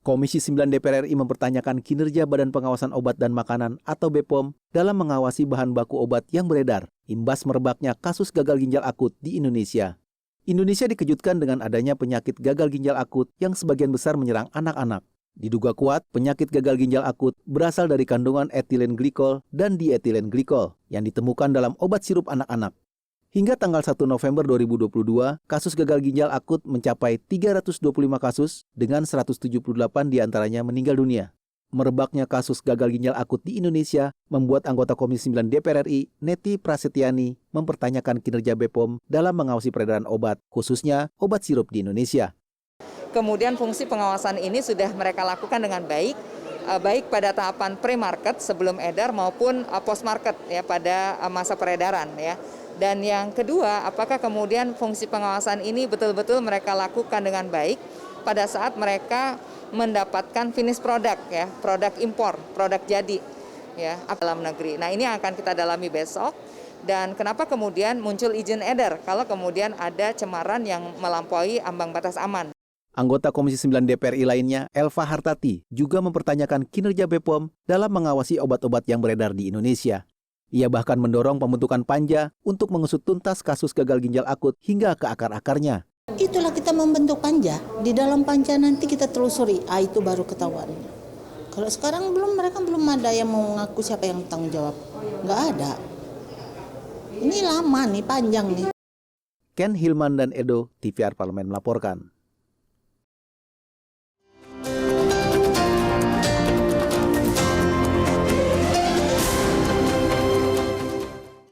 Komisi 9 DPR RI mempertanyakan kinerja Badan Pengawasan Obat dan Makanan atau BPOM dalam mengawasi bahan baku obat yang beredar, imbas merebaknya kasus gagal ginjal akut di Indonesia. Indonesia dikejutkan dengan adanya penyakit gagal ginjal akut yang sebagian besar menyerang anak-anak. Diduga kuat, penyakit gagal ginjal akut berasal dari kandungan etilen glikol dan dietilen glikol yang ditemukan dalam obat sirup anak-anak. Hingga tanggal 1 November 2022, kasus gagal ginjal akut mencapai 325 kasus dengan 178 diantaranya meninggal dunia. Merebaknya kasus gagal ginjal akut di Indonesia membuat anggota Komisi 9 DPR RI, Neti Prasetyani, mempertanyakan kinerja BPOM dalam mengawasi peredaran obat, khususnya obat sirup di Indonesia. Kemudian fungsi pengawasan ini sudah mereka lakukan dengan baik, baik pada tahapan pre-market sebelum edar maupun post-market ya pada masa peredaran ya. Dan yang kedua, apakah kemudian fungsi pengawasan ini betul-betul mereka lakukan dengan baik pada saat mereka mendapatkan finish product ya, produk impor, produk jadi ya dalam negeri. Nah, ini akan kita dalami besok. Dan kenapa kemudian muncul izin edar kalau kemudian ada cemaran yang melampaui ambang batas aman. Anggota Komisi 9 DPR RI lainnya, Elva Hartati, juga mempertanyakan kinerja BPOM dalam mengawasi obat-obat yang beredar di Indonesia. Ia bahkan mendorong pembentukan panja untuk mengusut tuntas kasus gagal ginjal akut hingga ke akar-akarnya. Itulah kita membentuk panja. Di dalam panja nanti kita telusuri, itu baru ketahuan. Kalau sekarang mereka belum ada yang mau ngaku siapa yang tanggung jawab. Nggak ada. Ini lama nih, panjang nih. Ken Hilman dan Edo, TVR Parlemen melaporkan.